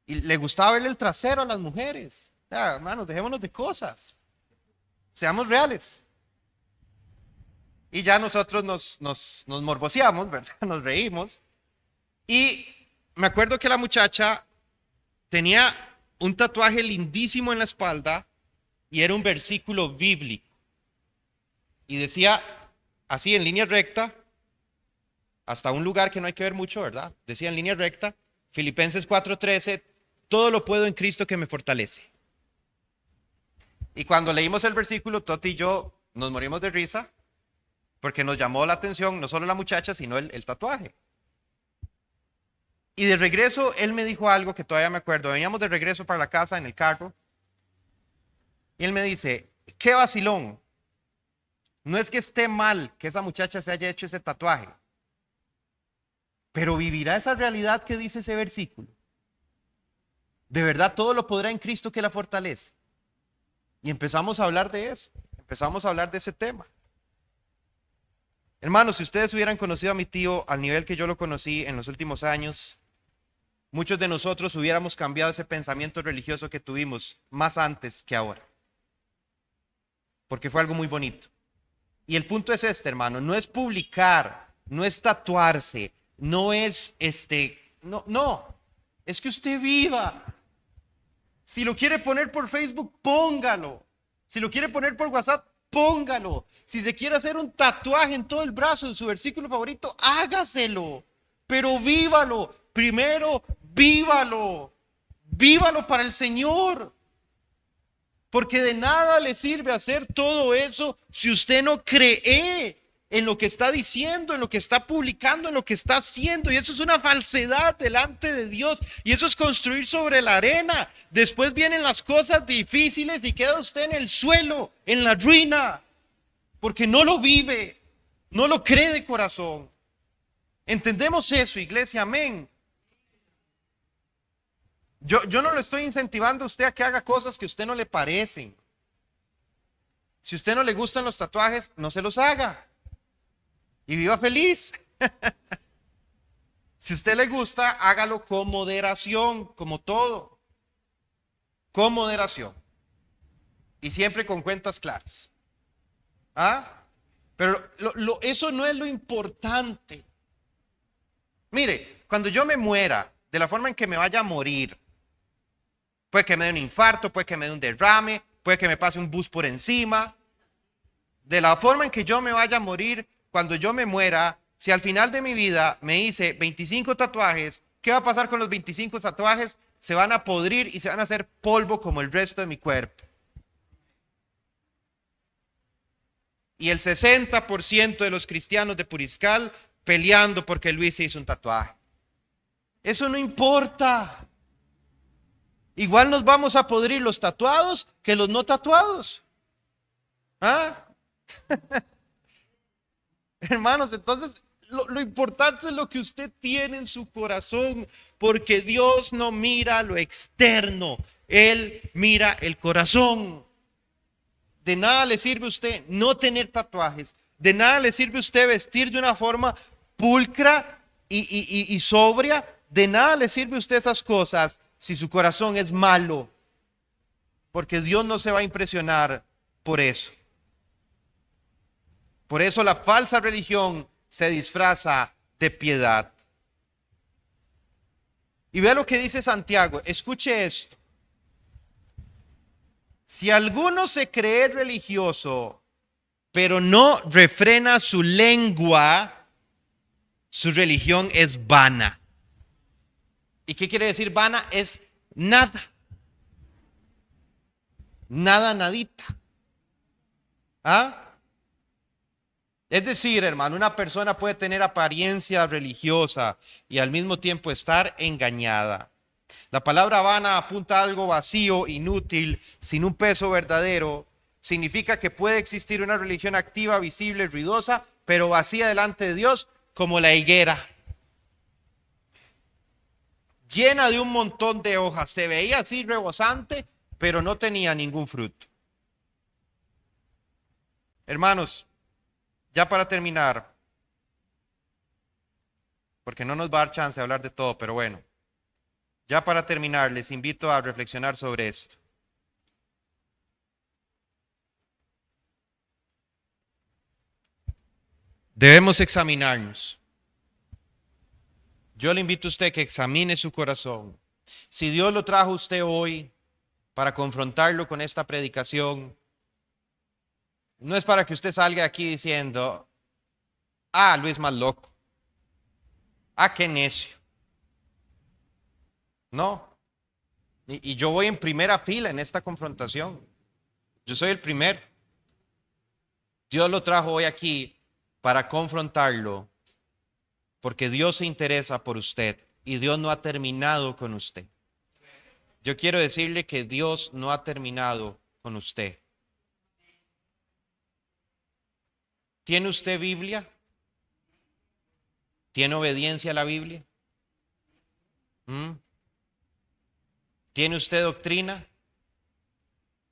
Y le gustaba verle el trasero a las mujeres. Hermanos, dejémonos de cosas. Seamos reales. Y ya nosotros nos morboseamos, ¿verdad? Nos reímos. Y me acuerdo que la muchacha tenía un tatuaje lindísimo en la espalda y era un versículo bíblico. Y decía así en línea recta, hasta un lugar que no hay que ver mucho, ¿verdad? Decía en línea recta, Filipenses 4:13, todo lo puedo en Cristo que me fortalece. Y cuando leímos el versículo, Toti y yo nos morimos de risa porque nos llamó la atención no solo la muchacha, sino el tatuaje. Y de regreso, él me dijo algo que todavía me acuerdo. Veníamos de regreso para la casa en el carro y él me dice, qué vacilón. No es que esté mal que esa muchacha se haya hecho ese tatuaje, pero vivirá esa realidad que dice ese versículo. De verdad todo lo podrá en Cristo que la fortalece. Y empezamos a hablar de eso, empezamos a hablar de ese tema. Hermanos, si ustedes hubieran conocido a mi tío al nivel que yo lo conocí en los últimos años, muchos de nosotros hubiéramos cambiado ese pensamiento religioso que tuvimos más antes que ahora. Porque fue algo muy bonito. Y el punto es este, hermano, no es publicar, no es tatuarse, no es no, es que usted viva. Si lo quiere poner por Facebook, póngalo. Si lo quiere poner por WhatsApp, póngalo. Si se quiere hacer un tatuaje en todo el brazo de su versículo favorito, hágaselo. Pero vívalo. Primero, vívalo. Vívalo para el Señor. Porque de nada le sirve hacer todo eso si usted no cree en lo que está diciendo, en lo que está publicando, en lo que está haciendo. Y eso es una falsedad delante de Dios. Y eso es construir sobre la arena. Después vienen las cosas difíciles y queda usted en el suelo, en la ruina. Porque no lo vive, no lo cree de corazón. ¿Entendemos eso, iglesia? Amén. Yo no lo estoy incentivando a usted a que haga cosas que a usted no le parecen. Si a usted no le gustan los tatuajes, no se los haga. Y viva feliz. Si a usted le gusta, hágalo con moderación, como todo. Con moderación. Y siempre con cuentas claras. Pero eso no es lo importante. Mire, cuando yo me muera, de la forma en que me vaya a morir, puede que me dé un infarto, puede que me dé un derrame, puede que me pase un bus por encima. De la forma en que yo me vaya a morir, cuando yo me muera, si al final de mi vida me hice 25 tatuajes, ¿qué va a pasar con los 25 tatuajes? Se van a podrir y se van a hacer polvo como el resto de mi cuerpo. Y el 60% de los cristianos de Puriscal peleando porque Luis se hizo un tatuaje. Eso no importa. Igual nos vamos a podrir los tatuados que los no tatuados. Hermanos, entonces lo importante es lo que usted tiene en su corazón, porque Dios no mira lo externo, Él mira el corazón. De nada le sirve a usted no tener tatuajes, De nada le sirve a usted vestir de una forma pulcra y sobria. De nada le sirve a usted esas cosas si su corazón es malo. Porque Dios no se va a impresionar por eso. Por eso la falsa religión se disfraza de piedad. Y vea lo que dice Santiago. Escuche esto. Si alguno se cree religioso, pero no refrena su lengua, su religión es vana. ¿Y qué quiere decir vana? Es nada. Nada, nadita. ¿Ah? Es decir, hermano, una persona puede tener apariencia religiosa y al mismo tiempo estar engañada. La palabra vana apunta a algo vacío, inútil, sin un peso verdadero. Significa que puede existir una religión activa, visible, ruidosa, pero vacía delante de Dios, como la higuera. Llena de un montón de hojas. Se veía así rebosante, pero no tenía ningún fruto. Hermanos, ya para terminar, porque no nos va a dar chance de hablar de todo, pero bueno, ya para terminar, les invito a reflexionar sobre esto. Debemos examinarnos. Yo le invito a usted que examine su corazón. Si Dios lo trajo a usted hoy para confrontarlo con esta predicación, no es para que usted salga aquí diciendo, Luis más loco, qué necio. No. Y yo voy en primera fila en esta confrontación. Yo soy el primero. Dios lo trajo hoy aquí para confrontarlo, porque Dios se interesa por usted y Dios no ha terminado con usted. Yo quiero decirle que Dios no ha terminado con usted. ¿Tiene usted Biblia? ¿Tiene obediencia a la Biblia? ¿Tiene usted doctrina?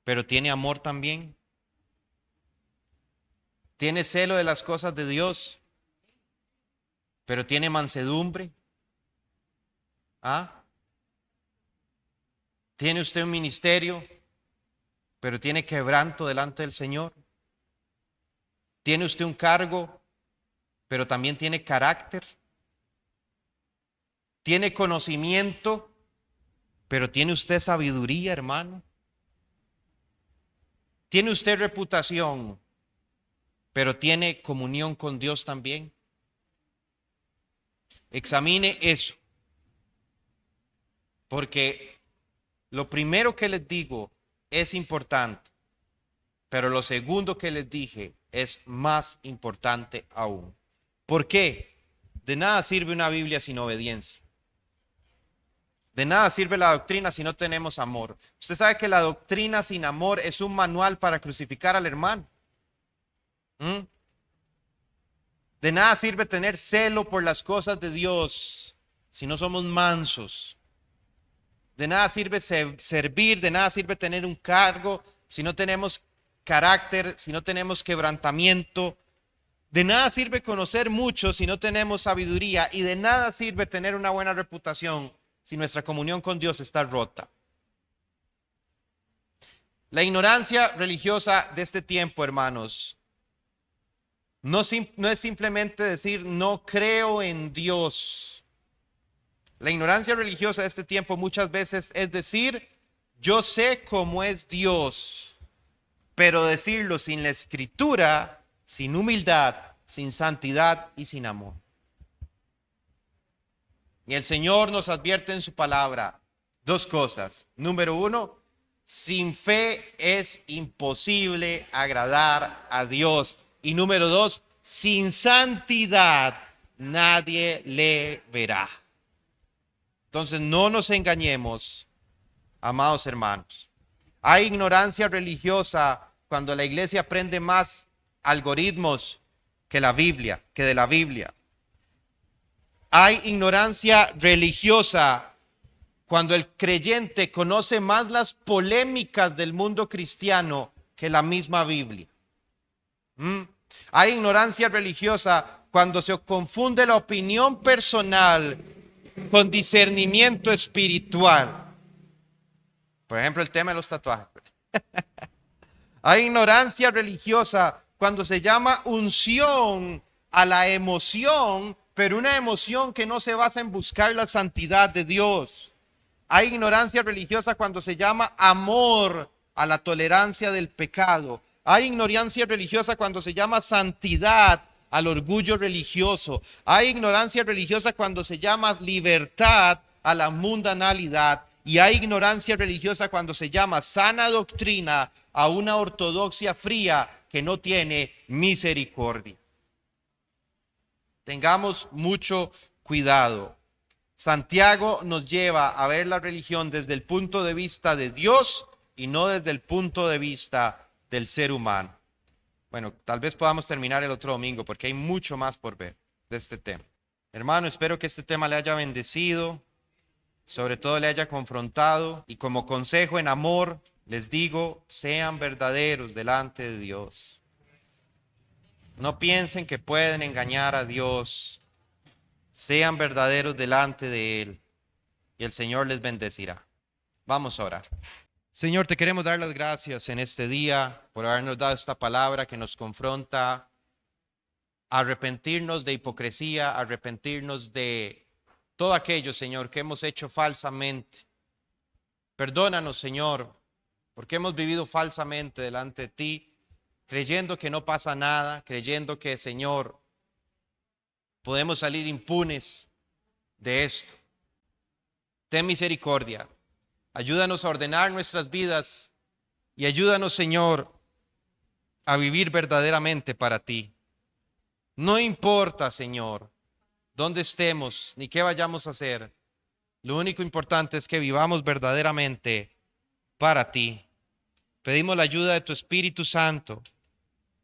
¿Pero tiene amor también? ¿Tiene celo de las cosas de Dios? ¿Pero tiene mansedumbre? ¿Tiene usted un ministerio, pero tiene quebranto delante del Señor? ¿Tiene usted un cargo, pero también tiene carácter? ¿Tiene conocimiento, pero tiene usted sabiduría, hermano? ¿Tiene usted reputación, pero tiene comunión con Dios también? Examine eso, porque lo primero que les digo es importante, pero lo segundo que les dije es más importante aún. ¿Por qué? De nada sirve una Biblia sin obediencia. De nada sirve la doctrina si no tenemos amor. Usted sabe que la doctrina sin amor es un manual para crucificar al hermano. De nada sirve tener celo por las cosas de Dios si no somos mansos. De nada sirve servir, de nada sirve tener un cargo si no tenemos carácter, si no tenemos quebrantamiento. De nada sirve conocer mucho si no tenemos sabiduría, y de nada sirve tener una buena reputación si nuestra comunión con Dios está rota. La ignorancia religiosa de este tiempo, hermanos, no es simplemente decir no creo en Dios. La ignorancia religiosa de este tiempo muchas veces es decir yo sé cómo es Dios, pero decirlo sin la escritura, sin humildad, sin santidad y sin amor. Y el Señor nos advierte en su palabra dos cosas. Número uno, sin fe es imposible agradar a Dios. Y número dos, sin santidad nadie le verá. Entonces no nos engañemos, amados hermanos. Hay ignorancia religiosa cuando la iglesia aprende más algoritmos que la Biblia, que de la Biblia. Hay ignorancia religiosa cuando el creyente conoce más las polémicas del mundo cristiano que la misma Biblia. Hay ignorancia religiosa cuando se confunde la opinión personal con discernimiento espiritual. Por ejemplo, el tema de los tatuajes. Hay ignorancia religiosa cuando se llama unción a la emoción, pero una emoción que no se basa en buscar la santidad de Dios. Hay ignorancia religiosa cuando se llama amor a la tolerancia del pecado. Hay ignorancia religiosa cuando se llama santidad al orgullo religioso. Hay ignorancia religiosa cuando se llama libertad a la mundanalidad. Y hay ignorancia religiosa cuando se llama sana doctrina a una ortodoxia fría que no tiene misericordia. Tengamos mucho cuidado. Santiago nos lleva a ver la religión desde el punto de vista de Dios y no desde el punto de vista del ser humano. Bueno, tal vez podamos terminar el otro domingo porque hay mucho más por ver de este tema. Hermano, espero que este tema le haya bendecido, sobre todo le haya confrontado, y como consejo en amor les digo, sean verdaderos delante de Dios. No piensen que pueden engañar a Dios. Sean verdaderos delante de Él y el Señor les bendecirá. Vamos a orar. Señor, te queremos dar las gracias en este día por habernos dado esta palabra que nos confronta a arrepentirnos de hipocresía, a arrepentirnos de todo aquello, Señor, que hemos hecho falsamente. Perdónanos, Señor, porque hemos vivido falsamente delante de ti, creyendo que no pasa nada, creyendo que, Señor, podemos salir impunes de esto. Ten misericordia. Ayúdanos a ordenar nuestras vidas y ayúdanos, Señor, a vivir verdaderamente para ti. No importa, Señor, dónde estemos ni qué vayamos a hacer. Lo único importante es que vivamos verdaderamente para ti. Pedimos la ayuda de tu Espíritu Santo,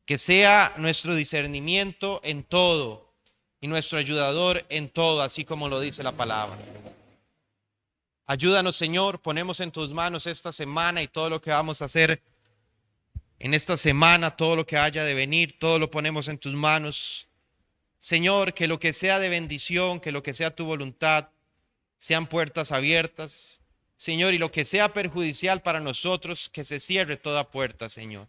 que sea nuestro discernimiento en todo y nuestro ayudador en todo, así como lo dice la palabra. Ayúdanos, Señor, ponemos en tus manos esta semana y todo lo que vamos a hacer en esta semana, todo lo que haya de venir, todo lo ponemos en tus manos. Señor, que lo que sea de bendición, que lo que sea tu voluntad, sean puertas abiertas, Señor, y lo que sea perjudicial para nosotros, que se cierre toda puerta, Señor.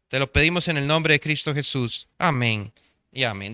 Te lo pedimos en el nombre de Cristo Jesús. Amén y amén.